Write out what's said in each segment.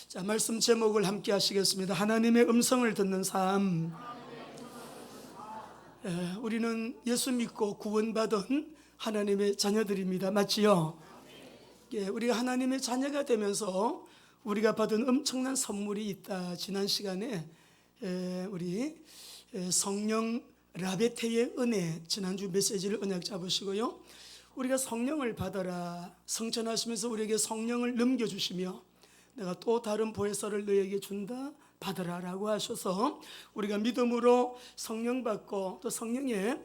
자, 말씀 제목을 함께 하시겠습니다. 하나님의 음성을 듣는 삶. 우리는 예수 믿고 구원받은 하나님의 자녀들입니다. 맞지요? 우리가 하나님의 자녀가 되면서 우리가 받은 엄청난 선물이 있다. 지난 시간에 우리 성령 라베테의 은혜, 지난주 메시지를 언약 잡으시고요, 우리가 성령을 받아라, 성천하시면서 우리에게 성령을 넘겨주시며 내가 또 다른 보혜사를 너에게 준다, 받으라 라고 하셔서 우리가 믿음으로 성령 받고 또 성령의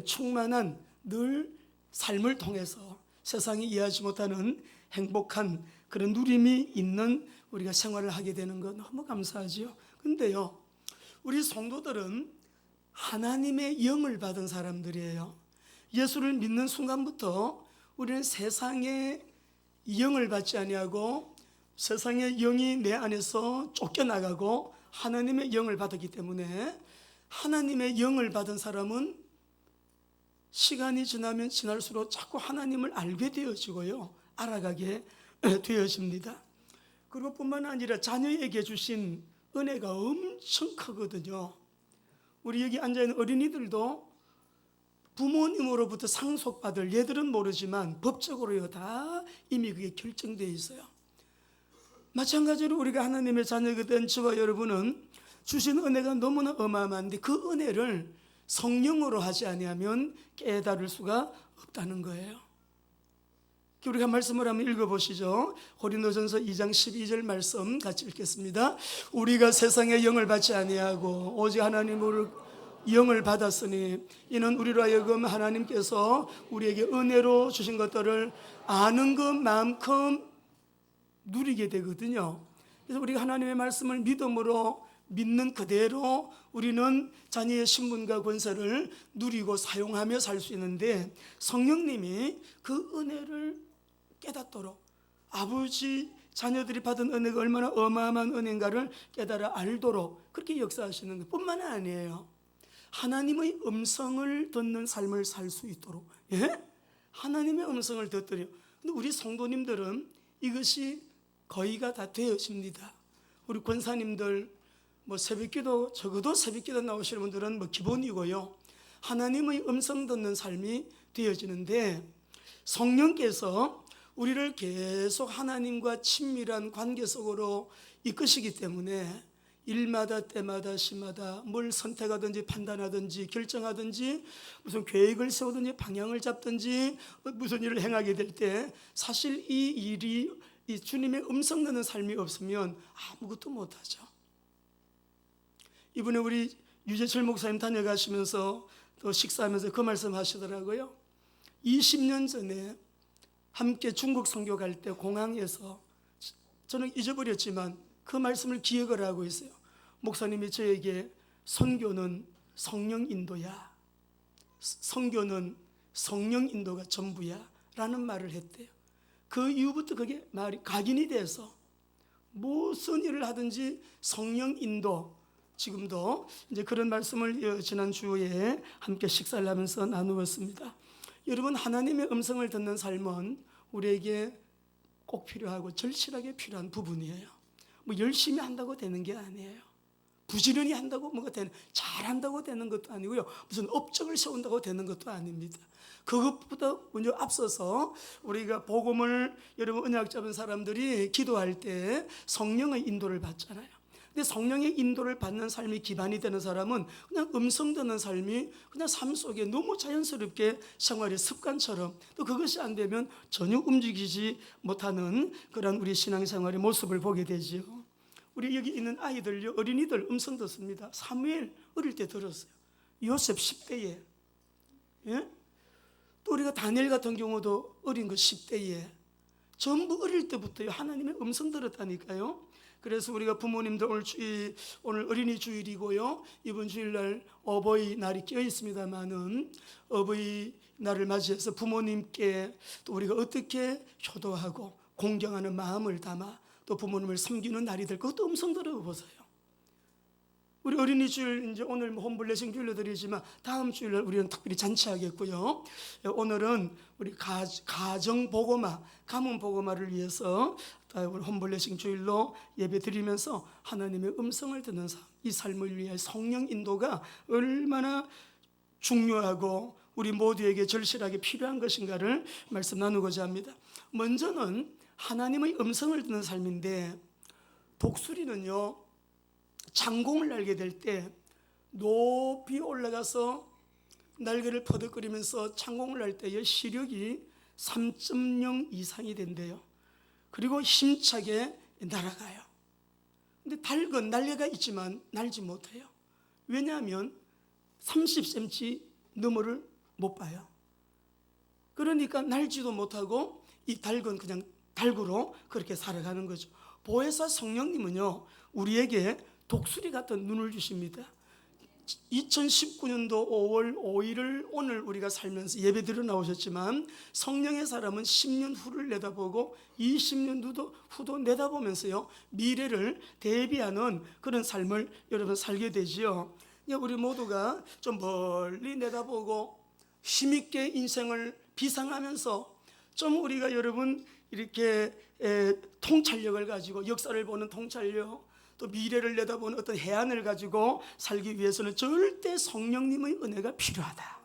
충만한 늘 삶을 통해서 세상이 이해하지 못하는 행복한 그런 누림이 있는 우리가 생활을 하게 되는 것 너무 감사하지요. 근데요, 우리 성도들은 하나님의 영을 받은 사람들이에요. 예수를 믿는 순간부터 우리는 세상의 영을 받지 아니하고 세상의 영이 내 안에서 쫓겨나가고 하나님의 영을 받았기 때문에, 하나님의 영을 받은 사람은 시간이 지나면 지날수록 자꾸 하나님을 알게 되어지고요, 알아가게 되어집니다. 그리고 뿐만 아니라 자녀에게 주신 은혜가 엄청 크거든요. 우리 여기 앉아있는 어린이들도 부모님으로부터 상속받을, 얘들은 모르지만 법적으로요 다 이미 그게 결정되어 있어요. 마찬가지로 우리가 하나님의 자녀가 된 저와 여러분은 주신 은혜가 너무나 어마어마한데 그 은혜를 성령으로 하지 아니하면 깨달을 수가 없다는 거예요. 우리가 말씀을 한번 읽어보시죠. 고린도전서 2장 12절 말씀 같이 읽겠습니다. 우리가 세상의 영을 받지 아니하고 오직 하나님을 영을 받았으니 이는 우리로 하여금 하나님께서 우리에게 은혜로 주신 것들을 아는 것만큼 누리게 되거든요. 그래서 우리가 하나님의 말씀을 믿음으로 믿는 그대로 우리는 자녀의 신분과 권세를 누리고 사용하며 살 수 있는데, 성령님이 그 은혜를 깨닫도록, 아버지 자녀들이 받은 은혜가 얼마나 어마어마한 은혜인가를 깨달아 알도록 그렇게 역사하시는 것 뿐만 아니에요. 하나님의 음성을 듣는 삶을 살 수 있도록, 하나님의 음성을 듣더니, 근데 우리 성도님들은 이것이 거의가 다 되어집니다. 우리 권사님들 새벽기도, 적어도 새벽기도 나오시는 분들은 기본이고요, 하나님의 음성 듣는 삶이 되어지는데, 성령께서 우리를 계속 하나님과 친밀한 관계 속으로 이끄시기 때문에 일마다 때마다 시마다 뭘 선택하든지 판단하든지 결정하든지 무슨 계획을 세우든지 방향을 잡든지 무슨 일을 행하게 될 때 사실 이 일이 이 주님의 음성 듣는 삶이 없으면 아무것도 못하죠. 이번에 우리 유재철 목사님 다녀가시면서 또 식사하면서 그 말씀 하시더라고요. 20년 전에 함께 중국 선교 갈 때 공항에서, 저는 잊어버렸지만 그 말씀을 기억을 하고 있어요. 목사님이 저에게 선교는 성령 인도야, 선교는 성령 인도가 전부야 라는 말을 했대요. 그 이후부터 그게 말이 각인이 돼서 무슨 일을 하든지 성령 인도, 지금도 이제 그런 말씀을 지난주에 함께 식사를 하면서 나누었습니다. 여러분, 하나님의 음성을 듣는 삶은 우리에게 꼭 필요하고 절실하게 필요한 부분이에요. 열심히 한다고 되는 게 아니에요. 부지런히 한다고 뭐가 잘한다고 되는 것도 아니고요, 무슨 업적을 세운다고 되는 것도 아닙니다. 그것보다 먼저 앞서서 우리가 복음을, 여러분 언약 잡은 사람들이 기도할 때 성령의 인도를 받잖아요. 근데 성령의 인도를 받는 삶이 기반이 되는 사람은 그냥 음성 듣는 삶이 그냥 삶 속에 너무 자연스럽게 생활의 습관처럼, 또 그것이 안 되면 전혀 움직이지 못하는 그런 우리 신앙생활의 모습을 보게 되지요. 우리 여기 있는 아이들요, 어린이들 음성 듣습니다. 사무엘 어릴 때 들었어요. 요셉 10대에, 또 우리가 다니엘 같은 경우도 어린 거 10대에 전부 어릴 때부터요 하나님의 음성 들었다니까요. 그래서 우리가 부모님들 오늘 어린이 주일이고요, 이번 주일날 어버이날이 껴 있습니다만은 어버이날을 맞이해서 부모님께 또 우리가 어떻게 효도하고 공경하는 마음을 담아 또 부모님을 섬기는 날이 될 것도 음성 들어보세요. 우리 어린이 주일 이제 오늘 홈블레싱 주일로 드리지만 다음 주일날 우리는 특별히 잔치하겠고요. 오늘은 우리 가정 보고마, 가문 보고마를 위해서 우리 홈블레싱 주일로 예배 드리면서 하나님의 음성을 듣는 삶, 이 삶을 위해 성령 인도가 얼마나 중요하고 우리 모두에게 절실하게 필요한 것인가를 말씀 나누고자 합니다. 먼저는 하나님의 음성을 듣는 삶인데, 독수리는요 창공을 날게 될 때 높이 올라가서 날개를 퍼덕거리면서 창공을 날 때의 시력이 3.0 이상이 된대요. 그리고 힘차게 날아가요. 근데 닭은 날개가 있지만 날지 못해요. 왜냐하면 30cm 너머를 못 봐요. 그러니까 날지도 못하고 이 닭은 그냥 닭으로 그렇게 살아가는 거죠. 보혜사 성령님은요 우리에게 독수리 같은 눈을 주십니다. 2019년도 5월 5일을 오늘 우리가 살면서 예배 드려 나오셨지만, 성령의 사람은 10년 후를 내다보고 20년 후도 내다보면서요 미래를 대비하는 그런 삶을 여러분 살게 되지요. 우리 모두가 좀 멀리 내다보고 힘있게 인생을 비상하면서 좀 우리가 여러분 이렇게 통찰력을 가지고 역사를 보는 통찰력, 또 미래를 내다보는 어떤 해안을 가지고 살기 위해서는 절대 성령님의 은혜가 필요하다.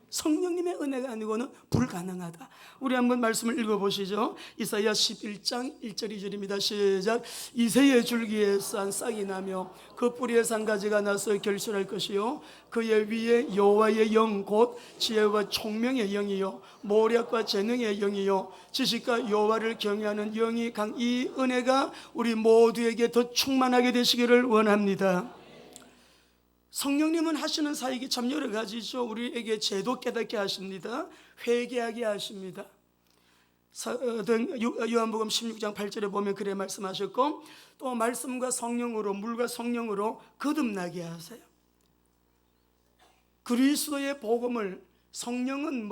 성령님의 은혜가 아니고는 불가능하다. 우리 한번 말씀을 읽어보시죠. 이사야 11장 1절 2절입니다. 시작. 이새의 줄기에 싼 싹이 나며 그 뿌리에 산 가지가 나서 결실할 것이요 그의 위에 여호와의 영 곧 지혜와 총명의 영이요 모략과 재능의 영이요 지식과 여호와를 경외하는 영이 이 은혜가 우리 모두에게 더 충만하게 되시기를 원합니다. 성령님은 하시는 사역이 참 여러 가지죠. 우리에게 죄도 깨닫게 하십니다. 회개하게 하십니다. 요한복음 16장 8절에 보면 그래 말씀하셨고, 또 말씀과 성령으로, 물과 성령으로 거듭나게 하세요. 그리스도의 복음을, 성령은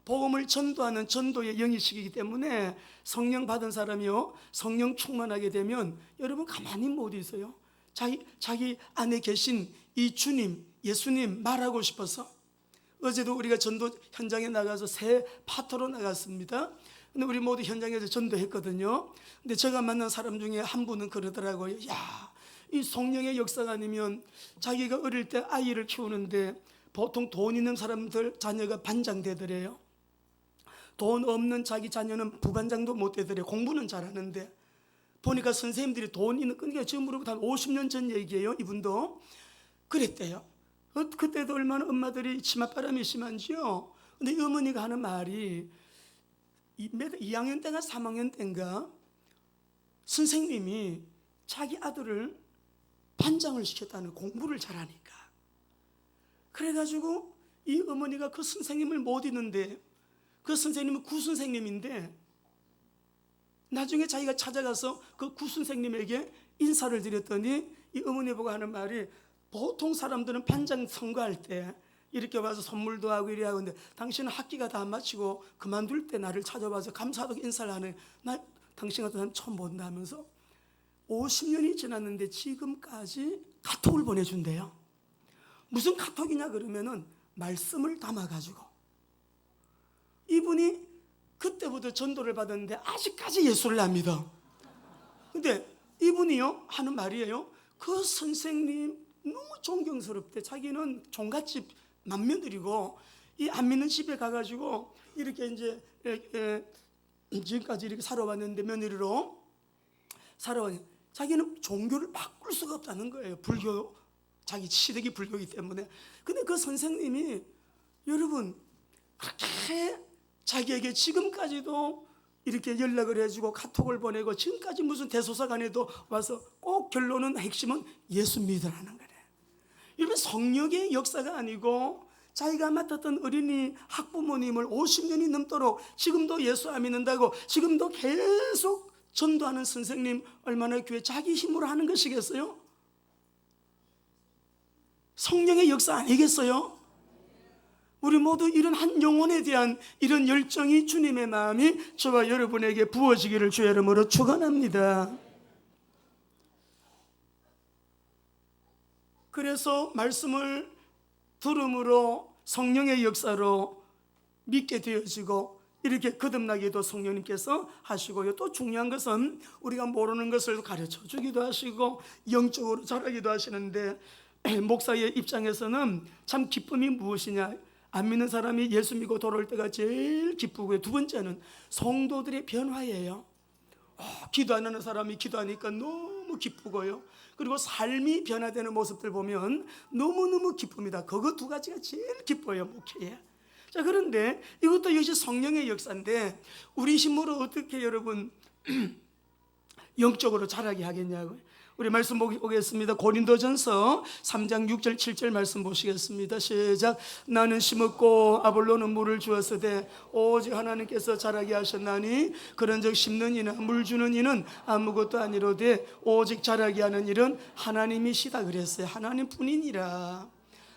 복음을 전도하는 전도의 영이시기 때문에 성령 받은 사람이요 성령 충만하게 되면 여러분 가만히 못 있어요. 자기 안에 계신 이 주님, 예수님 말하고 싶어서. 어제도 우리가 전도 현장에 나가서 새 파트로 나갔습니다. 근데 우리 모두 현장에서 전도했거든요. 근데 제가 만난 사람 중에 한 분은 그러더라고요. 야, 이 성령의 역사가 아니면, 자기가 어릴 때 아이를 키우는데 보통 돈 있는 사람들 자녀가 반장 되더래요. 돈 없는 자기 자녀는 부반장도 못 되더래요. 공부는 잘하는데. 보니까 선생님들이 돈 있는, 그러니까 지금으로부터 한 50년 전 얘기예요. 이분도 그랬대요. 그때도 얼마나 엄마들이 치맛바람이 심한지요. 근데 이 어머니가 하는 말이 2학년 때인가 3학년 때인가 선생님이 자기 아들을 반장을 시켰다는, 공부를 잘하니까. 그래가지고 이 어머니가 그 선생님을 못 잊는데, 그 선생님은 구선생님인데 나중에 자기가 찾아가서 그 구선생님에게 인사를 드렸더니 이 어머니 보고 하는 말이, 보통 사람들은 반장 선거할 때 이렇게 와서 선물도 하고 이래 하는데 당신은 학기가 다 마치고 그만둘 때 나를 찾아와서 감사하다고 인사를 하네. 나 당신 같은 사람 처음 본다 하면서 50년이 지났는데 지금까지 카톡을 보내준대요. 무슨 카톡이냐 그러면은 말씀을 담아가지고. 이분이 그때부터 전도를 받았는데 아직까지 예수를 안 믿어. 근데 이분이요 하는 말이에요. 그 선생님 너무 존경스럽대. 자기는 종갓집 맏며느리고 이 안 믿는 집에 가가지고 이렇게 이제 지금까지 이렇게 살아왔는데, 며느리로 살아왔는데 자기는 종교를 바꿀 수가 없다는 거예요. 불교, 자기 시댁이 불교이기 때문에. 근데 그 선생님이 여러분 그렇게 자기에게 지금까지도 이렇게 연락을 해주고 카톡을 보내고, 지금까지 무슨 대소사관에도 와서 꼭 결론은, 핵심은 예수 믿으라는 거래. 이러면 성령의 역사가 아니고 자기가 맡았던 어린이 학부모님을 50년이 넘도록 지금도 예수 안 믿는다고 지금도 계속 전도하는 선생님, 얼마나 교회 자기 힘으로 하는 것이겠어요? 성령의 역사 아니겠어요? 우리 모두 이런 한 영혼에 대한 이런 열정이, 주님의 마음이 저와 여러분에게 부어지기를 주의 이름으로 축원합니다. 그래서 말씀을 들음으로 성령의 역사로 믿게 되어지고 이렇게 거듭나기도 성령님께서 하시고요. 또 중요한 것은 우리가 모르는 것을 가르쳐 주기도 하시고 영적으로 자라기도 하시는데, 목사의 입장에서는 참 기쁨이 무엇이냐, 안 믿는 사람이 예수 믿고 돌아올 때가 제일 기쁘고요. 두 번째는 성도들의 변화예요. 기도 안 하는 사람이 기도하니까 너무 기쁘고요. 그리고 삶이 변화되는 모습들 보면 너무너무 기쁩니다. 그거 두 가지가 제일 기뻐요, 목회에. 자, 그런데 이것도 역시 성령의 역사인데 우리 힘으로 어떻게 여러분 영적으로 자라게 하겠냐고요. 우리 말씀 보겠습니다. 고린도전서 3장 6절 7절 말씀 보시겠습니다. 시작. 나는 심었고 아볼로는 물을 주었으되 오직 하나님께서 자라게 하셨나니 그런즉 심는 이나 물 주는 이는 아무것도 아니로되 오직 자라게 하는 일은 하나님이시다 그랬어요. 하나님뿐이니라.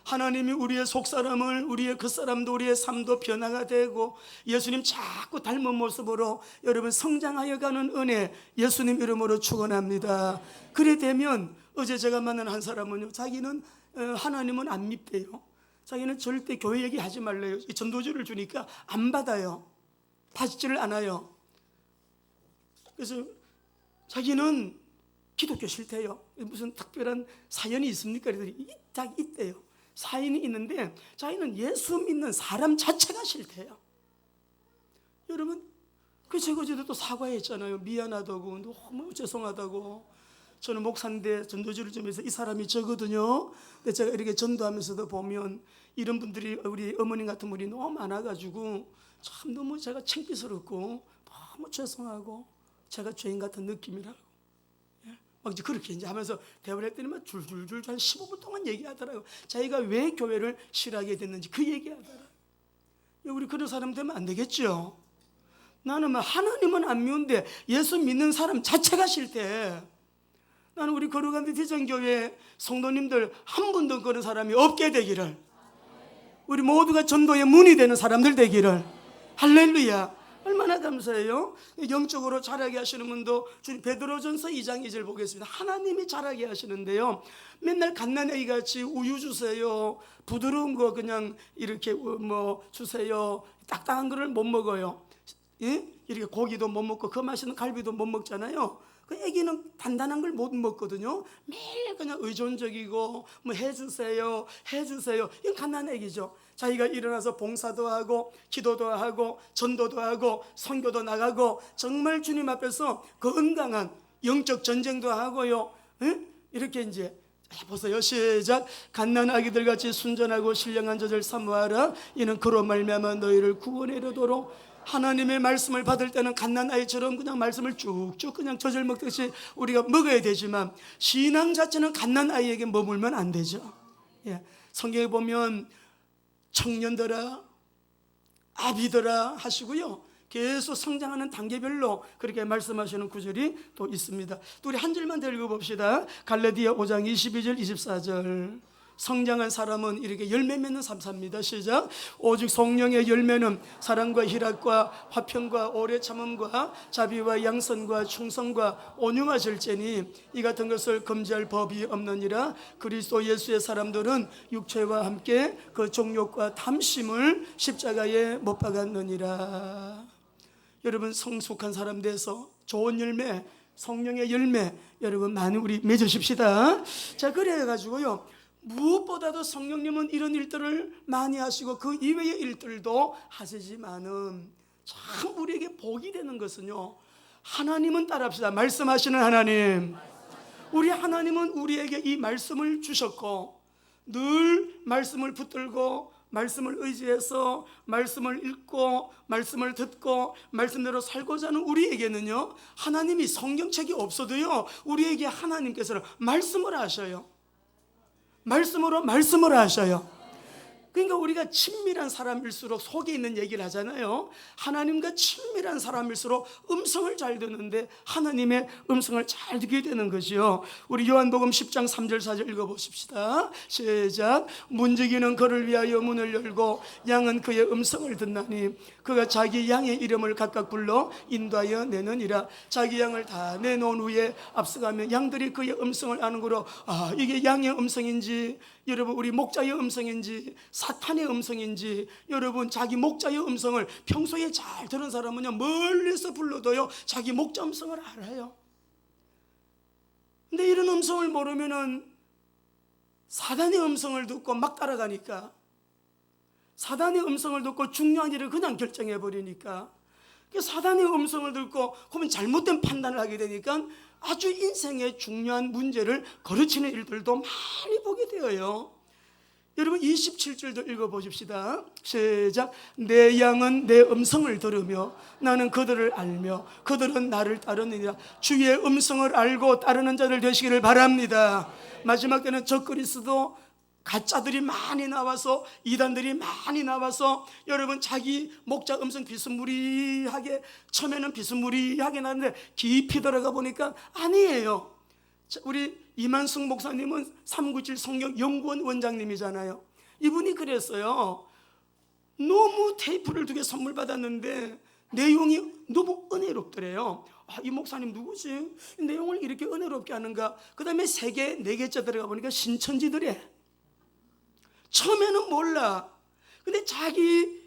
하나님이 우리의 속사람을, 우리의 겉사람도, 우리의 삶도 변화가 되고 예수님 자꾸 닮은 모습으로 여러분 성장하여 가는 은혜, 예수님 이름으로 축원합니다. 그래 되면 어제 제가 만난 한 사람은요, 자기는 하나님은 안 믿대요. 자기는 절대 교회 얘기하지 말래요. 전도주를 주니까 안 받아요. 받지를 않아요. 그래서 자기는 기독교 싫대요. 무슨 특별한 사연이 있습니까? 그랬더니 자기 있대요. 사연이 있는데 자기는 예수 믿는 사람 자체가 싫대요. 여러분, 그 제가 어제도 또 사과했잖아요. 미안하다고, 너무 죄송하다고. 저는 목사인데 전도지를 좀 해서 이 사람이 저거든요. 근데 제가 이렇게 전도하면서도 보면 이런 분들이, 우리 어머님 같은 분이 너무 많아가지고 참 너무 제가 창피스럽고 너무 죄송하고 제가 죄인 같은 느낌이라고. 막 이제 그렇게 이제 하면서 대화를 했더니 막 줄줄줄 한 15분 동안 얘기하더라고요. 자기가 왜 교회를 싫어하게 됐는지 그 얘기하더라고요. 우리 그런 사람 되면 안 되겠죠. 나는 막 하나님은 안 미운데 예수 믿는 사람 자체가 싫대. 나는 우리 거룩한 대전교회 성도님들 한 분도 그런 사람이 없게 되기를, 우리 모두가 전도의 문이 되는 사람들 되기를. 할렐루야. 얼마나 감사해요. 영적으로 자라게 하시는 분도 주님 베드로전서 2장 2절 보겠습니다. 하나님이 자라게 하시는데요, 맨날 갓난아기 같이 우유 주세요, 부드러운 거 그냥 이렇게 뭐 주세요, 딱딱한 거를 못 먹어요. 예? 이렇게 고기도 못 먹고 그 맛있는 갈비도 못 먹잖아요. 그 애기는 단단한 걸 못 먹거든요. 매일 그냥 의존적이고 뭐 해주세요 이건 갓난아기죠. 자기가 일어나서 봉사도 하고 기도도 하고 전도도 하고 선교도 나가고 정말 주님 앞에서 건강한 영적 전쟁도 하고요. 에? 이렇게 이제 보세요. 시작. 갓난아기들 같이 순전하고 신령한 자들 사모하라. 이는 그로 말미암아 너희를 구원에 이르도록. 하나님의 말씀을 받을 때는 갓난아이처럼 그냥 말씀을 쭉쭉 그냥 젖을 먹듯이 우리가 먹어야 되지만 신앙 자체는 갓난아이에게 머물면 안 되죠. 예. 성경에 보면 청년들아 아비들아 하시고요, 계속 성장하는 단계별로 그렇게 말씀하시는 구절이 또 있습니다. 또 우리 한 절만 더 읽어봅시다. 갈라디아 5장 22절 24절. 성장한 사람은 이렇게 열매 맺는 삶 삽니다. 시작. 오직 성령의 열매는 사랑과 희락과 화평과 오래 참음과 자비와 양선과 충성과 온유와 절제니 이 같은 것을 금지할 법이 없느니라. 그리스도 예수의 사람들은 육체와 함께 그 정욕과 탐심을 십자가에 못 박았느니라. 여러분, 성숙한 사람 돼서 좋은 열매, 성령의 열매 여러분 많이 우리 맺으십시다. 자, 그래가지고요, 무엇보다도 성령님은 이런 일들을 많이 하시고 그 이외의 일들도 하시지만은 참 우리에게 복이 되는 것은요, 하나님은 따라합시다. 말씀하시는 하나님. 우리 하나님은 우리에게 이 말씀을 주셨고 늘 말씀을 붙들고 말씀을 의지해서 말씀을 읽고 말씀을 듣고 말씀대로 살고자 하는 우리에게는요, 하나님이 성경책이 없어도요, 우리에게 하나님께서는 말씀을 하셔요. 말씀으로 하셔요. 그러니까 우리가 친밀한 사람일수록 속에 있는 얘기를 하잖아요. 하나님과 친밀한 사람일수록 음성을 잘 듣는데 하나님의 음성을 잘 듣게 되는 거죠. 우리 요한복음 10장 3절 4절 읽어보십시다. 시작. 문지기는 그를 위하여 문을 열고 양은 그의 음성을 듣나니 그가 자기 양의 이름을 각각 불러 인도하여 내느니라. 자기 양을 다 내놓은 후에 앞서가면 양들이 그의 음성을 아는 거로, 이게 양의 음성인지, 여러분 우리 목자의 음성인지 사탄의 음성인지, 여러분 자기 목자의 음성을 평소에 잘 들은 사람은요 멀리서 불러도요 자기 목자 음성을 알아요. 근데 이런 음성을 모르면은 사단의 음성을 듣고 막 따라가니까, 사단의 음성을 듣고 중요한 일을 그냥 결정해 버리니까, 사단의 음성을 듣고 그러면 잘못된 판단을 하게 되니까 아주 인생의 중요한 문제를 거르치는 일들도 많이 보게 되어요. 여러분 27절도 읽어보십시다. 시작. 내 양은 내 음성을 들으며 나는 그들을 알며 그들은 나를 따르느니라. 주의 음성을 알고 따르는 자들 되시기를 바랍니다. 마지막 때는 적그리스도 가짜들이 많이 나와서, 이단들이 많이 나와서 여러분 자기 목자 음성 비스무리하게, 처음에는 비스무리하게 나는데 깊이 들어가 보니까 아니에요. 우리 이만숙 목사님은 397 성경 연구원 원장님이잖아요. 이분이 그랬어요. 너무 테이프를 2개 선물 받았는데 내용이 너무 은혜롭더래요. 이 목사님 누구지? 내용을 이렇게 은혜롭게 하는가? 그 다음에 3개, 4개째 들어가 보니까 신천지들이래. 처음에는 몰라. 근데 자기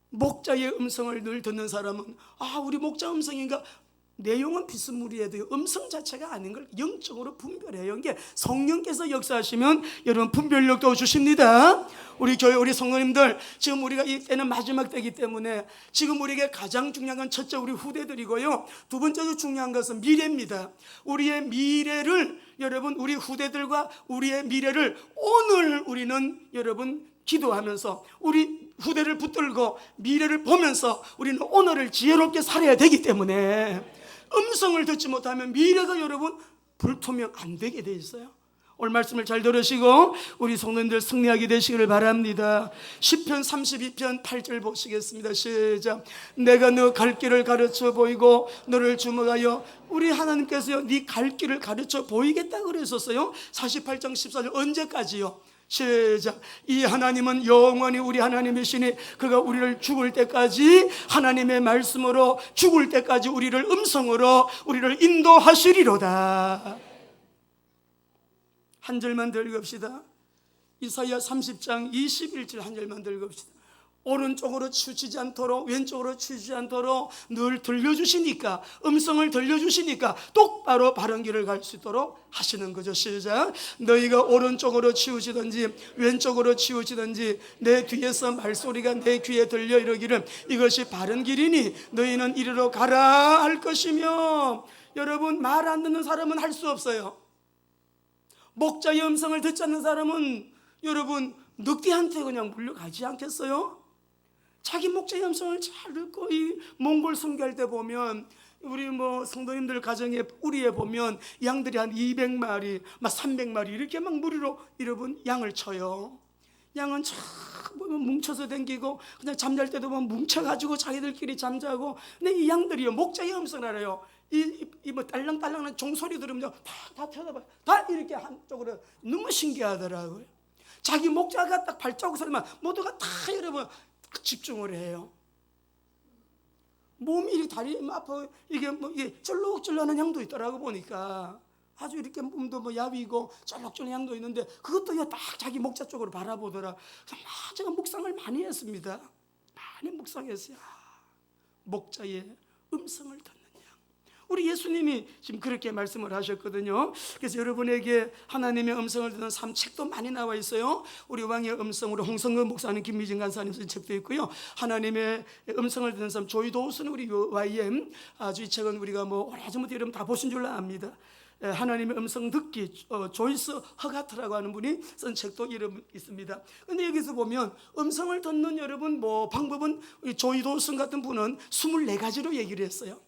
목자의 음성을 늘 듣는 사람은 우리 목자 음성인가? 내용은 비스무리해도 음성 자체가 아닌 걸 영적으로 분별해요. 이게 성령께서 역사하시면 여러분 분별력도 주십니다. 우리 교회 우리 성도님들, 지금 우리가 이 때는 마지막 때이기 때문에 지금 우리에게 가장 중요한 건 첫째 우리 후대들이고요, 두 번째로 중요한 것은 미래입니다. 우리의 미래를, 여러분 우리 후대들과 우리의 미래를 오늘 우리는 여러분 기도하면서 우리 후대를 붙들고 미래를 보면서 우리는 오늘을 지혜롭게 살아야 되기 때문에 음성을 듣지 못하면 미래가 여러분 불투명 안 되게 돼 있어요. 오늘 말씀을 잘 들으시고 우리 성도님들 승리하게 되시기를 바랍니다. 시편 32편 8절 보시겠습니다. 시작. 내가 너 갈 길을 가르쳐 보이고 너를 주목하여, 우리 하나님께서요 네 갈 길을 가르쳐 보이겠다 그랬었어요. 48장 14절. 언제까지요? 시작. 이 하나님은 영원히 우리 하나님이시니 그가 우리를 죽을 때까지 하나님의 말씀으로, 죽을 때까지 우리를 음성으로 우리를 인도하시리로다. 한 절만 더 읽읍시다. 이사야 30장 21절 한 절만 더 읽읍시다. 오른쪽으로 치우치지 않도록 왼쪽으로 치우치지 않도록 늘 들려주시니까, 음성을 들려주시니까 똑바로 바른 길을 갈 수 있도록 하시는 거죠. 시작. 너희가 오른쪽으로 치우치든지 왼쪽으로 치우치든지 내 뒤에서 말소리가 내 귀에 들려 이르기를 이것이 바른 길이니 너희는 이리로 가라 할 것이며. 여러분 말 안 듣는 사람은 할 수 없어요. 목자의 음성을 듣지 않는 사람은 여러분 늑대한테 그냥 물려가지 않겠어요? 자기 목자의 음성을 잘 듣고, 이 몽골 선교할 때 보면 우리 성도님들 가정에 우리에 보면 양들이 한 200마리, 막 300마리 이렇게 막 무리로 여러분 양을 쳐요. 양은 참 뭉쳐서 댕기고 그냥 잠잘 때도 뭉쳐가지고 자기들끼리 잠자고. 근데 이 양들이요 목자의 음성을 알아요. 이 딸랑딸랑한 종소리 들으면 다 쳐다봐요. 다 이렇게 한쪽으로. 너무 신기하더라고요. 자기 목자가 딱 발자국 소리만 모두가 다 여러분 집중을 해요. 몸이 이렇게 다리 아파, 이게 쩔룩쩔룩하는 양도 있더라고 보니까. 아주 이렇게 몸도 야위고 쩔룩쩔룩한 양도 있는데 그것도 딱 자기 목자 쪽으로 바라보더라. 그래서 제가 묵상을 많이 했습니다. 많이 묵상했어요. 목자의 음성을 듣는 양. 우리 예수님이 지금 그렇게 말씀을 하셨거든요. 그래서 여러분에게 하나님의 음성을 듣는 삶 책도 많이 나와 있어요. 우리 왕의 음성, 우리 홍성근 목사님, 김미진 간사님 쓴 책도 있고요. 하나님의 음성을 듣는 삶, 조이도우스는 우리 YM, 아주 이 책은 우리가 오래전부터 여러분 다 보신 줄로 압니다. 하나님의 음성 듣기, 조이스 허가트라고 하는 분이 쓴 책도 이름 있습니다. 근데 여기서 보면 음성을 듣는 여러분 방법은 조이도우스 같은 분은 24가지로 얘기를 했어요.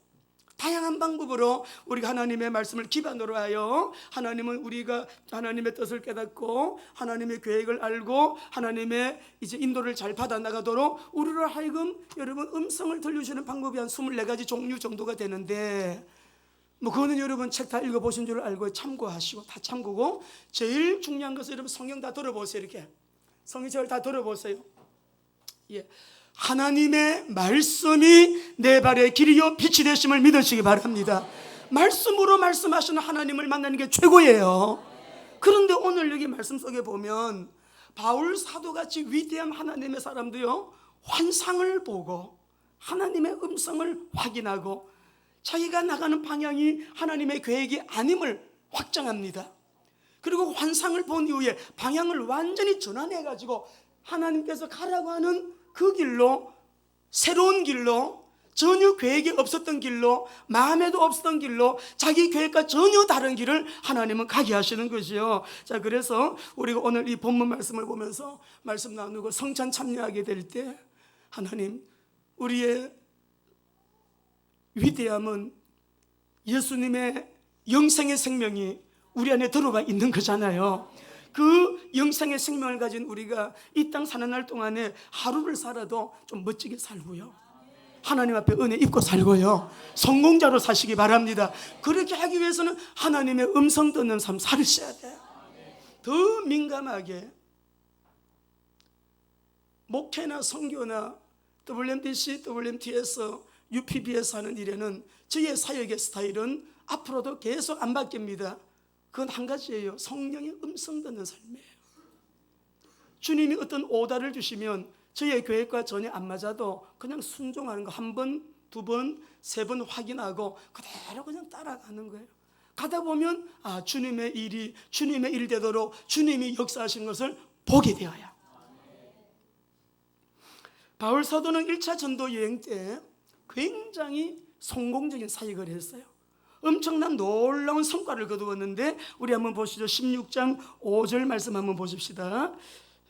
다양한 방법으로 우리가 하나님의 말씀을 기반으로 하여 하나님은 우리가 하나님의 뜻을 깨닫고 하나님의 계획을 알고 하나님의 이제 인도를 잘 받아 나가도록 우리로 하여금 여러분 음성을 들려주는 방법이 한 24가지 종류 정도가 되는데 그거는 여러분 책 다 읽어보신 줄 알고 참고하시고 다 참고고 제일 중요한 것은 여러분 성경 다 들어보세요. 이렇게 성경책을 다 들어보세요. 예. 하나님의 말씀이 내 발의 길이요 빛이 되심을 믿으시기 바랍니다. 말씀으로 말씀하시는 하나님을 만나는 게 최고예요. 그런데 오늘 여기 말씀 속에 보면 바울 사도같이 위대한 하나님의 사람도요 환상을 보고 하나님의 음성을 확인하고 자기가 나가는 방향이 하나님의 계획이 아님을 확정합니다. 그리고 환상을 본 이후에 방향을 완전히 전환해가지고 하나님께서 가라고 하는 그 길로, 새로운 길로, 전혀 계획이 없었던 길로, 마음에도 없었던 길로, 자기 계획과 전혀 다른 길을 하나님은 가게 하시는 것이요. 자, 그래서 우리가 오늘 이 본문 말씀을 보면서 말씀 나누고 성찬 참여하게 될 때 하나님, 우리의 위대함은 예수님의 영생의 생명이 우리 안에 들어가 있는 거잖아요. 그 영생의 생명을 가진 우리가 이 땅 사는 날 동안에 하루를 살아도 좀 멋지게 살고요, 하나님 앞에 은혜 입고 살고요, 성공자로 사시기 바랍니다. 그렇게 하기 위해서는 하나님의 음성 듣는 삶 살으셔야 돼요. 더 민감하게 목회나 선교나 WMDC, WMTS, UPB에서 하는 일에는 저의 사역의 스타일은 앞으로도 계속 안 바뀝니다. 그건 한 가지예요. 성령의 음성 듣는 삶이에요. 주님이 어떤 오다를 주시면 저의 계획과 전혀 안 맞아도 그냥 순종하는 거, 한 번, 두 번, 세 번 확인하고 그대로 그냥 따라가는 거예요. 가다 보면 주님의 일이 주님의 일 되도록 주님이 역사하신 것을 보게 되어요. 바울 사도는 1차 전도 여행 때 굉장히 성공적인 사역을 했어요. 엄청난 놀라운 성과를 거두었는데 우리 한번 보시죠. 16장 5절 말씀 한번 보십시다.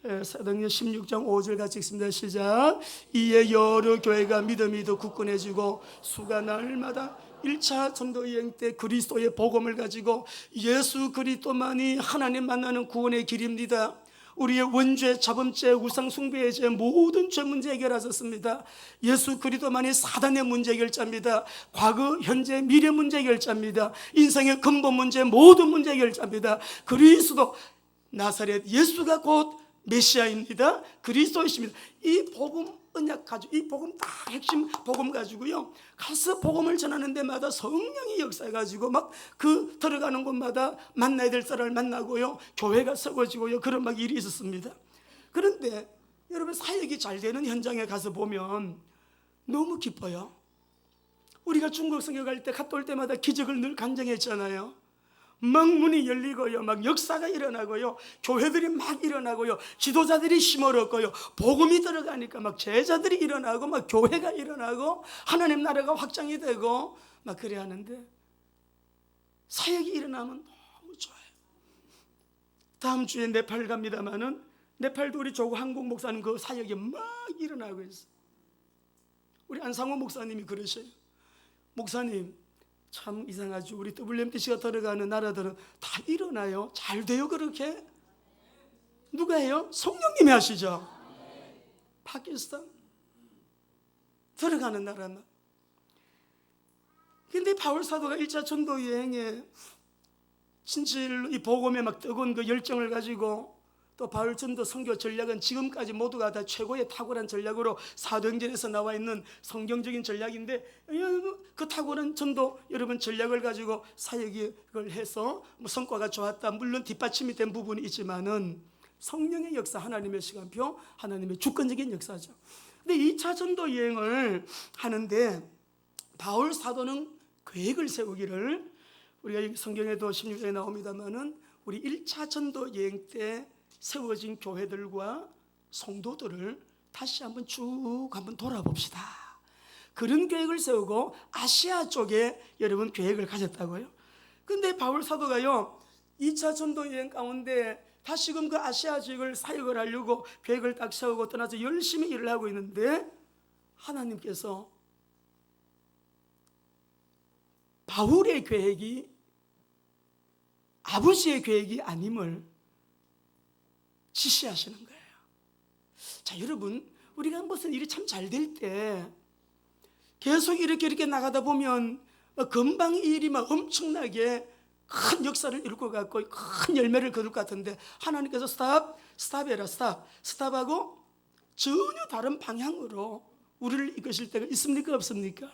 사도행전 16장 5절 같이 읽습니다. 시작. 이에 여러 교회가 믿음이 더 굳건해지고 수가 날마다 1차 전도 여행 때 그리스도의 복음을 가지고 예수 그리스도만이 하나님 만나는 구원의 길입니다, 우리의 원죄, 자범죄, 우상 숭배의 죄, 모든 죄 문제 해결하셨습니다. 예수 그리스도만이 사단의 문제 해결자입니다. 과거, 현재, 미래 문제 해결자입니다. 인생의 근본 문제, 모든 문제 해결자입니다. 그리스도 나사렛 예수가 곧 메시아입니다. 그리스도이십니다. 이 복음 언약 가지고, 이 복음 다 핵심 복음 가지고요, 가서 복음을 전하는 데마다 성령이 역사해가지고 막 그 들어가는 곳마다 만나야 될 사람을 만나고요, 교회가 세워지고요, 그런 막 일이 있었습니다. 그런데 여러분, 사역이 잘 되는 현장에 가서 보면 너무 기뻐요. 우리가 중국 선교 갈 때 갔다 올 때마다 기적을 늘 간증했잖아요. 막 문이 열리고요, 막 역사가 일어나고요, 교회들이 막 일어나고요, 지도자들이 힘을 얻고요, 복음이 들어가니까 막 제자들이 일어나고 막 교회가 일어나고 하나님 나라가 확장이 되고 막 그래 하는데, 사역이 일어나면 너무 좋아요. 다음 주에 네팔 갑니다마는 네팔도 우리 조국 한국 목사님 그 사역이 막 일어나고 있어요. 우리 안상호 목사님이 그러셔요. 목사님, 참 이상하죠. 우리 WMTC가 들어가는 나라들은 다 일어나요. 잘 돼요. 그렇게 누가 해요? 성령님이 하시죠. 파키스탄 들어가는 나라만. 근데 바울 사도가 1차 전도 여행에 진실로 이 복음에 막 뜨거운 그 열정을 가지고, 또 바울 전도 선교 전략은 지금까지 모두가 다 최고의 탁월한 전략으로 사도행전에서 나와 있는 성경적인 전략인데, 그 탁월한 전도 여러분 전략을 가지고 사역을 해서 뭐 성과가 좋았다, 물론 뒷받침이 된 부분이 있지만은 성령의 역사, 하나님의 시간표, 하나님의 주권적인 역사죠. 근데 2차 전도 여행을 하는데 바울 사도는 계획을 세우기를, 우리가 여기 성경에도 16장에 나옵니다만은 우리 1차 전도 여행 때 세워진 교회들과 성도들을 다시 한번 쭉 한번 돌아봅시다. 그런 계획을 세우고 아시아 쪽에 여러분 계획을 가졌다고요. 근데 바울 사도가요, 2차 전도 여행 가운데 다시금 그 아시아 지역을 사역을 하려고 계획을 딱 세우고 떠나서 열심히 일을 하고 있는데, 하나님께서 바울의 계획이 아버지의 계획이 아님을 지시하시는 거예요. 자, 여러분, 우리가 무슨 일이 참 잘 될 때 계속 이렇게 나가다 보면 금방 이 일이 막 엄청나게 큰 역사를 이룰 것 같고 큰 열매를 거둘 것 같은데, 하나님께서 스탑해라, 스탑하고 전혀 다른 방향으로 우리를 이끄실 때가 있습니까, 없습니까?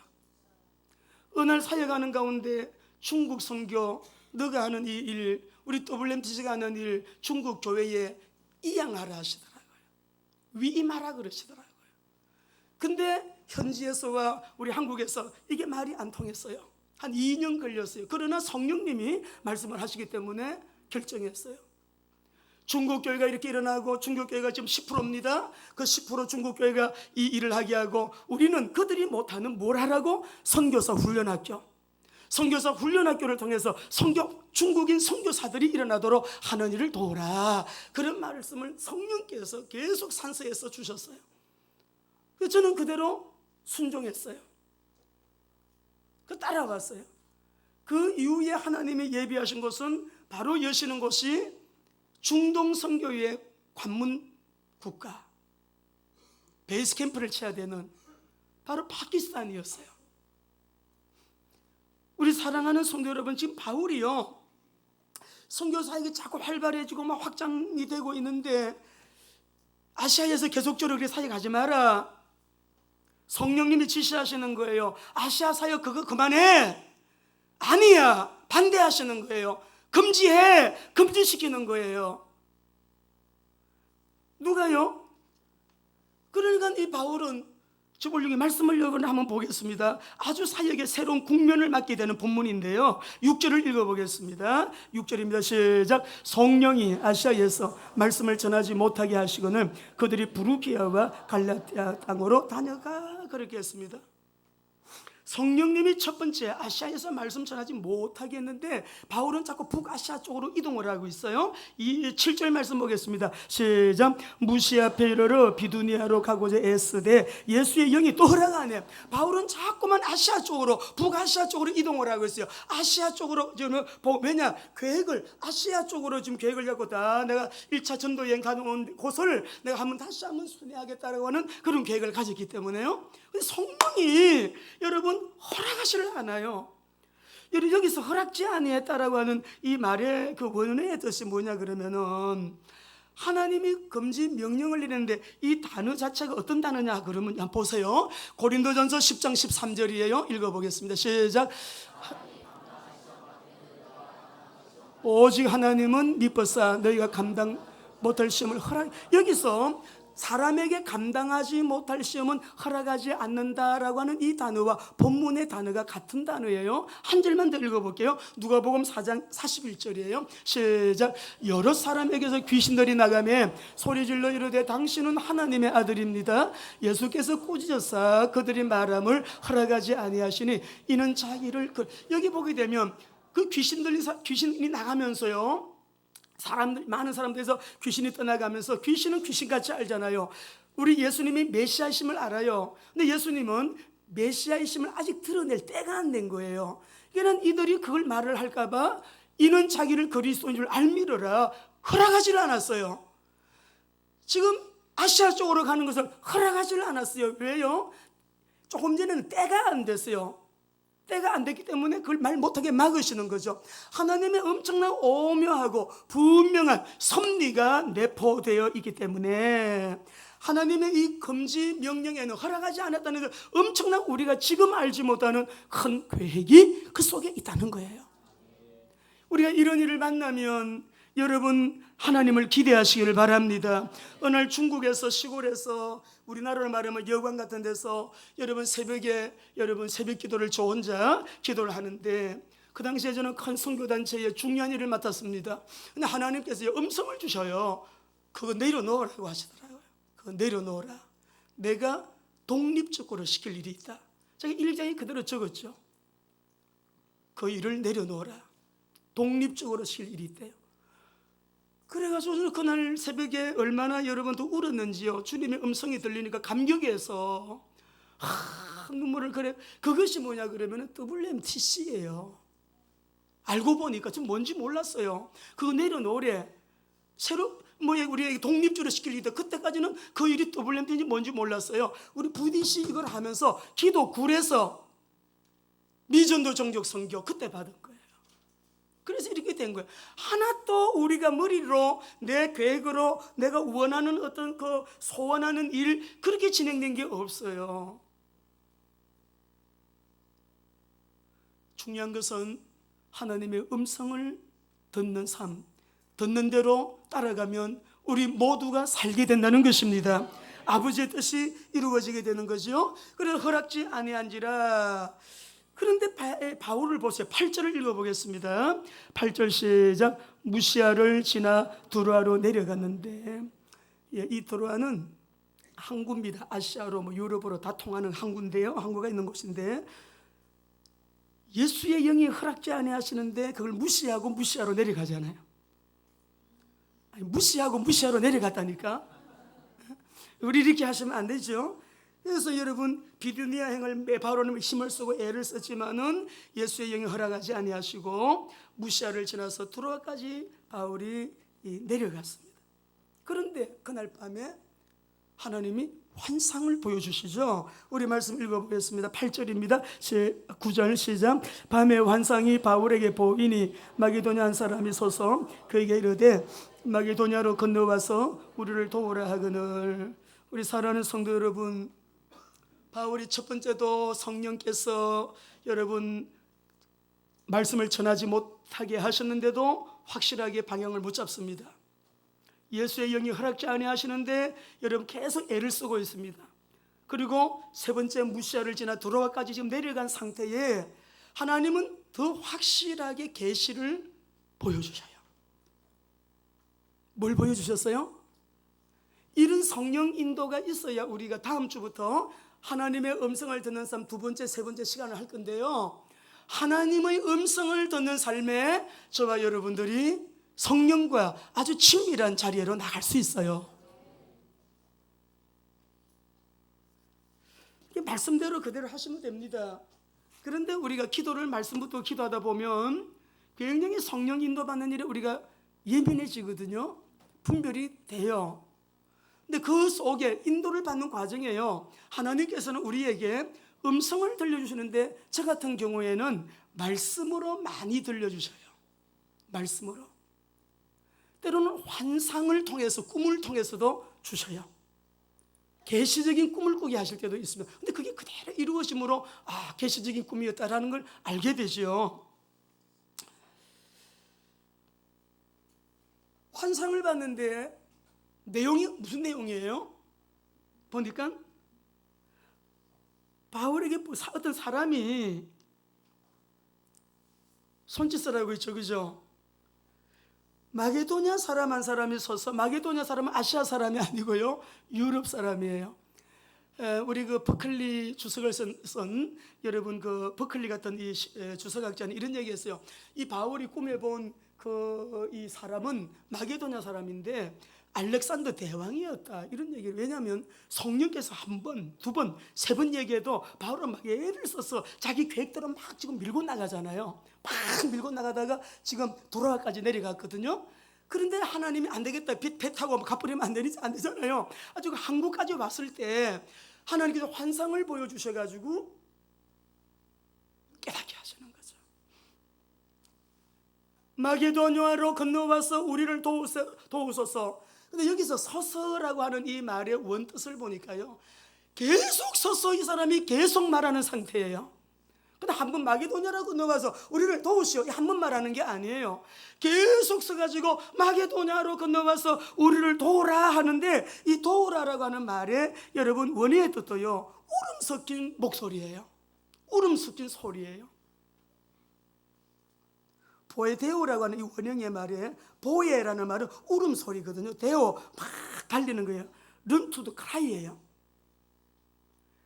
어느 날 사역하는 가운데 중국 선교, 너가 하는 이 일, 우리 WMTC가 하는 일, 중국 교회에 이양하라 하시더라고요. 위임하라 그러시더라고요. 근데 현지에서와 우리 한국에서 이게 말이 안 통했어요. 한 2년 걸렸어요. 그러나 성령님이 말씀을 하시기 때문에 결정했어요. 중국 교회가 이렇게 일어나고, 중국 교회가 지금 10%입니다. 그 10% 중국 교회가 이 일을 하게 하고, 우리는 그들이 못하는 뭘 하라고? 선교사 훈련학교. 선교사 훈련학교를 통해서 중국인 선교사들이 일어나도록 하는 일을 도우라. 그런 말씀을 성령께서 계속 산서에서 주셨어요. 그래서 저는 그대로 순종했어요. 따라갔어요. 그 이후에 하나님이 예비하신 곳은 바로 여시는 곳이 중동 선교의 관문 국가, 베이스 캠프를 쳐야 되는 바로 파키스탄이었어요. 우리 사랑하는 성도 여러분, 지금 바울이요, 선교 사역이 자꾸 활발해지고 막 확장이 되고 있는데, 아시아에서 계속적으로 그렇게 사역하지 마라. 성령님이 지시하시는 거예요. 아시아 사역 그거 그만해. 아니야, 반대하시는 거예요. 금지해, 금지시키는 거예요. 누가요? 그러니까 이 바울은, 저번에 말씀을 한번 보겠습니다. 아주 사역의 새로운 국면을 맞게 되는 본문인데요, 6절을 읽어보겠습니다. 6절입니다. 시작. 성령이 아시아에서 말씀을 전하지 못하게 하시거늘 그들이 부르기아와 갈라디아 땅으로 다녀가, 그렇게 했습니다. 성령님이 첫 번째 아시아에서 말씀 전하지 못하게 했는데, 바울은 자꾸 북아시아 쪽으로 이동을 하고 있어요. 이 7절 말씀 보겠습니다. 시작. 무시아 페이로로 비두니아로 가고자 애쓰되 예수의 영이 또 허락 안 해. 바울은 자꾸만 아시아 쪽으로, 북아시아 쪽으로 이동을 하고 있어요. 아시아 쪽으로 지금, 왜냐, 계획을 아시아 쪽으로 지금 계획을 갖고 다 내가 1차 전도 여행 가는 곳을 내가 다시 한번 순회하겠다라고 하는 그런 계획을 가졌기 때문에요. 근데 성령이 여러분 허락하시를 않아요. 여기서 허락지 아니했다라고 하는 이 말의 그 원어의 뜻이 뭐냐 그러면은, 하나님이 금지 명령을 내리는데 이 단어 자체가 어떤 단어냐 그러면 한번 보세요. 고린도전서 10장 13절이에요. 읽어보겠습니다. 시작. 오직 하나님은 미쁘사 너희가 감당 못할 시험을 여기서 사람에게 감당하지 못할 시험은 허락하지 않는다라고 하는 이 단어와 본문의 단어가 같은 단어예요. 한 절만 더 읽어볼게요. 누가복음 4장 41절이에요. 시작. 여러 사람에게서 귀신들이 나가며 소리질러 이르되 당신은 하나님의 아들입니다. 예수께서 꾸짖으사 그들이 말함을 허락하지 아니하시니 이는 자기를 여기 보게 되면 그 귀신이 나가면서요, 많은 사람들에서 귀신이 떠나가면서, 귀신은 귀신같이 알잖아요. 우리 예수님이 메시아이심을 알아요. 근데 예수님은 메시아이심을 아직 드러낼 때가 안 된 거예요. 그러니까 이들이 그걸 말을 할까봐 이는 자기를 그리스도인 줄 알미르라 허락하지를 않았어요. 지금 아시아 쪽으로 가는 것을 허락하지를 않았어요. 왜요? 조금 전에는 때가 안 됐어요. 때가 안 됐기 때문에 그걸 말 못하게 막으시는 거죠. 하나님의 엄청난 오묘하고 분명한 섭리가 내포되어 있기 때문에 하나님의 이 금지 명령에는 허락하지 않았다는 그 엄청난, 우리가 지금 알지 못하는 큰 계획이 그 속에 있다는 거예요. 우리가 이런 일을 만나면 여러분 하나님을 기대하시기를 바랍니다. 어느 날 중국에서, 시골에서, 우리나라로 말하면 여관 같은 데서 여러분 새벽에 새벽 기도를 저 혼자 기도를 하는데, 그 당시에 저는 큰 선교단체의 중요한 일을 맡았습니다. 근데 하나님께서 음성을 주셔요. 그거 내려놓으라고 하시더라고요. 그거 내려놓으라. 내가 독립적으로 시킬 일이 있다. 제가 일장에 그대로 적었죠. 그 일을 내려놓으라. 독립적으로 시킬 일이 있대요. 그래가지고 저는 그날 새벽에 얼마나 여러분도 울었는지요. 주님의 음성이 들리니까 감격해서 눈물을 그래. 그것이 뭐냐 그러면 WMTC예요. 알고 보니까 좀 뭔지 몰랐어요. 그거 내려놓으래. 새로 우리 독립주의를 시키려 때 그때까지는 그 일이 WMT인지 뭔지 몰랐어요. 우리 VDC 이걸 하면서 기도 굴에서 미전도 종족 선교 그때 받은 거예요. 그래서 이렇게 된 거예요. 하나도 우리가 머리로 내 계획으로 내가 원하는 어떤 그 소원하는 일 그렇게 진행된 게 없어요. 중요한 것은 하나님의 음성을 듣는 삶, 듣는 대로 따라가면 우리 모두가 살게 된다는 것입니다. 아버지의 뜻이 이루어지게 되는 거죠. 그래서 허락지 아니한지라. 그런데 바울을 보세요. 8절을 읽어보겠습니다. 8절 시작. 무시아를 지나 두로아로 내려갔는데, 이 두로아는 항구입니다. 아시아로 유럽으로 다 통하는 항구인데요. 항구가 있는 곳인데 예수의 영이 허락지 아니하시는데 그걸 무시하고 무시아로 내려가잖아요. 아니, 무시하고 무시아로 내려갔다니까. 우리 이렇게 하시면 안 되죠. 그래서 여러분 비두니아 행을 바울은 힘을 쓰고 애를 썼지만은 예수의 영이 허락하지 아니하시고 무시아를 지나서 두로아까지 바울이 내려갔습니다. 그런데 그날 밤에 하나님이 환상을 보여주시죠. 우리 말씀 읽어보겠습니다. 8절입니다. 9절 시작. 밤에 환상이 바울에게 보이니 마게도냐 한 사람이 서서 그에게 이르되 마게도냐로 건너와서 우리를 도우라 하거늘. 우리 사랑하는 성도 여러분, 바울이 첫 번째도 성령께서 여러분 말씀을 전하지 못하게 하셨는데도 확실하게 방향을 못 잡습니다. 예수의 영이 허락지 아니하시는데 여러분 계속 애를 쓰고 있습니다. 그리고 세 번째 무시아를 지나 두로아까지 지금 내려간 상태에 하나님은 더 확실하게 계시를 보여주셔요. 뭘 보여주셨어요? 이런 성령 인도가 있어야 우리가 다음 주부터 하나님의 음성을 듣는 삶 두 번째, 세 번째 시간을 할 건데요. 하나님의 음성을 듣는 삶에 저와 여러분들이 성령과 아주 친밀한 자리로 나갈 수 있어요. 말씀대로 그대로 하시면 됩니다. 그런데 우리가 기도를 말씀부터 기도하다 보면 굉장히 성령 인도받는 일에 우리가 예민해지거든요. 분별이 돼요. 근데 그 속에 인도를 받는 과정이에요. 하나님께서는 우리에게 음성을 들려주시는데 저 같은 경우에는 말씀으로 많이 들려주셔요. 말씀으로. 때로는 환상을 통해서 꿈을 통해서도 주셔요. 계시적인 꿈을 꾸게 하실 때도 있습니다. 근데 그게 그대로 이루어짐으로 계시적인 꿈이었다라는 걸 알게 되죠. 환상을 봤는데 내용이 무슨 내용이에요? 보니까 바울에게 어떤 사람이 손짓을 있죠, 그죠? 마게도냐 사람 한 사람이 서서, 마게도냐 사람은 아시아 사람이 아니고요, 유럽 사람이에요. 우리 그 버클리 주석을 쓴 여러분 그 버클리 같은 이 주석학자는 이런 얘기했어요. 이 바울이 꿈에 본 이 사람은 마게도냐 사람인데 알렉산더 대왕이었다, 이런 얘기를. 왜냐하면 성령께서 한 번, 두 번, 세 번 얘기해도 바울은 막 애를 써서 자기 계획대로 막 지금 밀고 나가잖아요. 막 밀고 나가다가 지금 도로아까지 내려갔거든요. 그런데 하나님이 안 되겠다, 배 타고 가버리면 안 되잖아요. 아주 한국까지 왔을 때 하나님께서 환상을 보여주셔가지고 깨닫게 하시는 거죠. 마게도냐로 건너와서 우리를 도우소서. 근데 여기서 서서라고 하는 이 말의 원뜻을 보니까요, 계속 서서 이 사람이 계속 말하는 상태예요. 근데 한 번 마게도냐라고 건너와서 우리를 도우시오, 한 번 말하는 게 아니에요. 계속 써가지고 마게도냐로 건너와서 우리를 도우라 하는데, 이 도우라라고 하는 말에 여러분 원어의 뜻도요, 울음 섞인 목소리예요. 울음 섞인 소리예요. 보에데오라고 하는 이 원형의 말에, 보에라는 말은 울음소리거든요. 데오, 막 달리는 거예요. Run to the cry예요.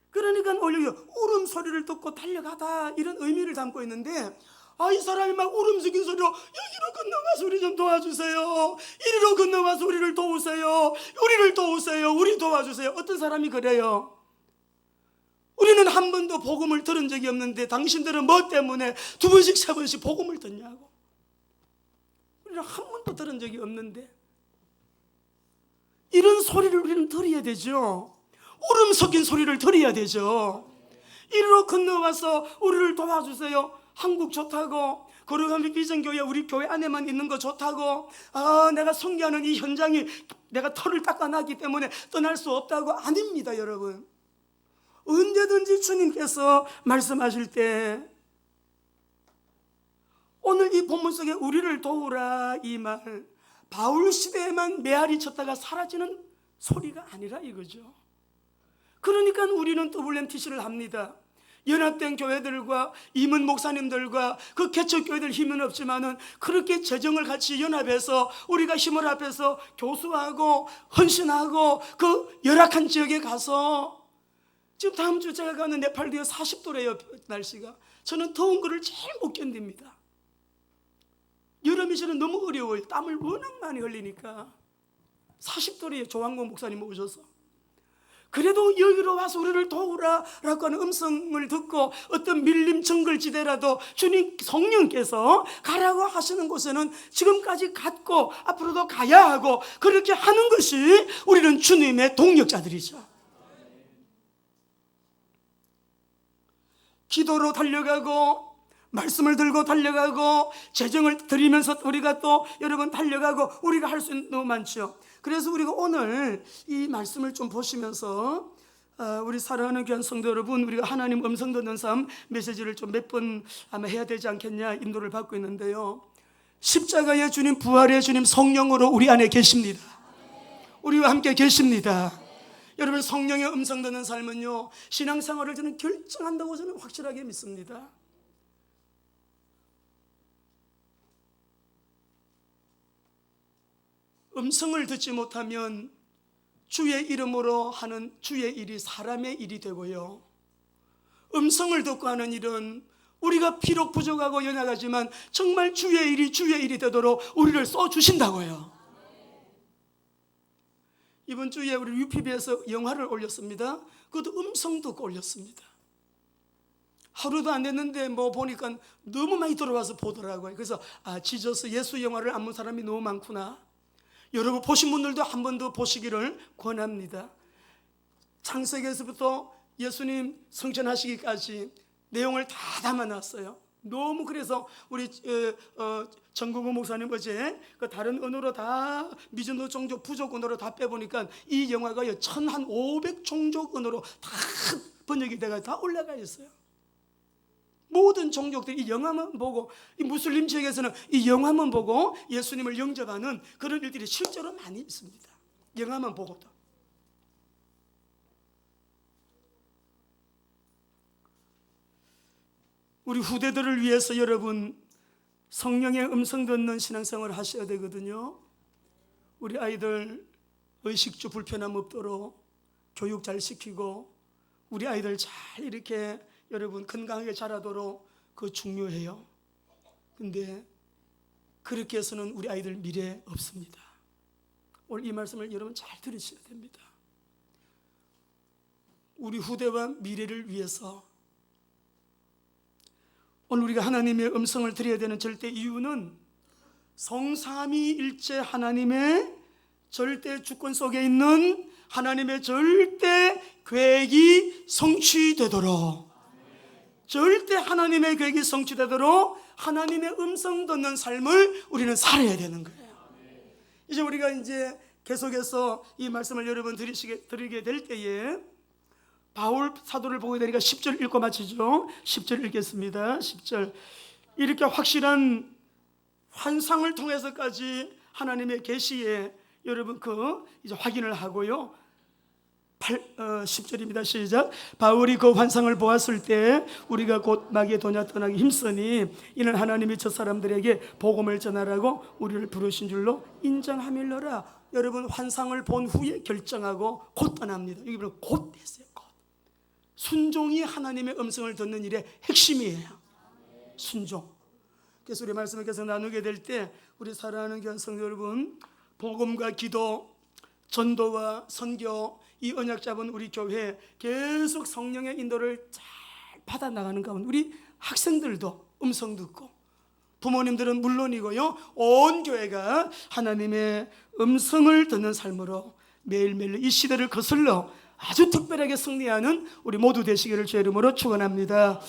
그러니까 오히려 울음소리를 듣고 달려가다, 이런 의미를 담고 있는데, 이 사람이 막 울음 섞인 소리로 여기로 건너와서 우리 좀 도와주세요, 이리로 건너와서 우리를 도우세요, 우리를 도우세요, 우리 도와주세요. 어떤 사람이 그래요? 우리는 한 번도 복음을 들은 적이 없는데 당신들은 뭐 때문에 2번씩 3번씩 복음을 듣냐고. 우리는 한 번도 들은 적이 없는데 이런 소리를 우리는 들어야 되죠. 울음 섞인 소리를 들어야 되죠. 이리로 건너와서 우리를 도와주세요. 한국 좋다고, 거룩한 비전교회 우리 교회 안에만 있는 거 좋다고, 내가 섬기하는 이 현장이 내가 털을 닦아놨기 때문에 떠날 수 없다고. 아닙니다 여러분. 언제든지 주님께서 말씀하실 때 오늘 이 본문 속에 우리를 도우라 이 말, 바울 시대에만 메아리 쳤다가 사라지는 소리가 아니라 이거죠. 그러니까 우리는 WMTC를 합니다. 연합된 교회들과 임은 목사님들과 그 개척교회들 힘은 없지만은 그렇게 재정을 같이 연합해서 우리가 힘을 합해서 교수하고 헌신하고 그 열악한 지역에 가서, 지금 다음 주 제가 가는 네팔도에 40도래요 날씨가. 저는 더운 거를 제일 못 견딥니다. 여름이 저는 너무 어려워요. 땀을 워낙 많이 흘리니까. 40도래요 조항공 목사님 오셔서. 그래도 여기로 와서 우리를 도우라라고 하는 음성을 듣고 어떤 밀림 정글지대라도 주님 성령께서 가라고 하시는 곳에는 지금까지 갔고 앞으로도 가야 하고, 그렇게 하는 것이 우리는 주님의 동력자들이죠. 기도로 달려가고 말씀을 들고 달려가고 재정을 드리면서 우리가 또 여러분 달려가고 우리가 할 수 있는 너무 많죠. 그래서 우리가 오늘 이 말씀을 좀 보시면서 우리 사랑하는 귀한 성도 여러분, 우리가 하나님 음성 듣는 삶 메시지를 좀 몇 번 아마 해야 되지 않겠냐 인도를 받고 있는데요. 십자가의 주님, 부활의 주님 성령으로 우리 안에 계십니다. 우리와 함께 계십니다. 여러분, 성령의 음성 듣는 삶은요 신앙생활을 저는 결정한다고 저는 확실하게 믿습니다. 음성을 듣지 못하면 주의 이름으로 하는 주의 일이 사람의 일이 되고요, 음성을 듣고 하는 일은 우리가 비록 부족하고 연약하지만 정말 주의 일이 되도록 우리를 써주신다고요. 이번 주에 우리 UPB에서 영화를 올렸습니다. 그것도 음성 듣고 올렸습니다. 하루도 안 됐는데 뭐 보니까 너무 많이 들어와서 보더라고요. 그래서 지저스 예수 영화를 안 본 사람이 너무 많구나. 여러분 보신 분들도 한 번 더 보시기를 권합니다. 창세기에서부터 예수님 성천하시기까지 내용을 다 담아놨어요. 너무 그래서 우리 정국우 목사님 어제 그 다른 언어로 다 미전도 종족 부족 언어로 다 빼보니까 이 영화가 1500종족 언어로 다 번역이 돼가 다 올라가 있어요. 모든 종족들이 이 영화만 보고, 이 무슬림 지역에서는 이 영화만 보고 예수님을 영접하는 그런 일들이 실제로 많이 있습니다. 영화만 보고도. 우리 후대들을 위해서 여러분 성령의 음성 듣는 신앙생활을 하셔야 되거든요. 우리 아이들 의식주 불편함 없도록 교육 잘 시키고 우리 아이들 잘 이렇게 여러분 건강하게 자라도록 그거 중요해요. 근데 그렇게 해서는 우리 아이들 미래 없습니다. 오늘 이 말씀을 여러분 잘 들으셔야 됩니다. 우리 후대와 미래를 위해서 오늘 우리가 하나님의 음성을 드려야 되는 절대 이유는 성삼위일체 하나님의 절대 주권 속에 있는 하나님의 절대 계획이 성취되도록, 절대 하나님의 계획이 성취되도록 하나님의 음성 듣는 삶을 우리는 살아야 되는 거예요. 이제 우리가 이제 계속해서 이 말씀을 여러분 드리게 될 때에 바울 사도를 보게 되니까 10절 읽고 마치죠. 10절 읽겠습니다. 10절. 이렇게 확실한 환상을 통해서까지 하나님의 계시에 여러분 이제 확인을 하고요. 10절입니다. 시작. 바울이 그 환상을 보았을 때 우리가 곧 마게도냐 떠나기 힘쓰니 이는 하나님이 저 사람들에게 복음을 전하라고 우리를 부르신 줄로 인정하밀러라. 여러분 환상을 본 후에 결정하고 곧 떠납니다. 여기 보면 곧 했어요. 곧. 순종이 하나님의 음성을 듣는 일의 핵심이에요. 순종. 그래서 우리 말씀을 계속 나누게 될 때 우리 사랑하는 귀한 성도 여러분, 복음과 기도 전도와 선교, 이 언약 잡은 우리 교회 계속 성령의 인도를 잘 받아 나가는 가운데 우리 학생들도 음성 듣고 부모님들은 물론이고요, 온 교회가 하나님의 음성을 듣는 삶으로 매일매일 이 시대를 거슬러 아주 특별하게 승리하는 우리 모두 되시기를 주의 이름으로 축원합니다.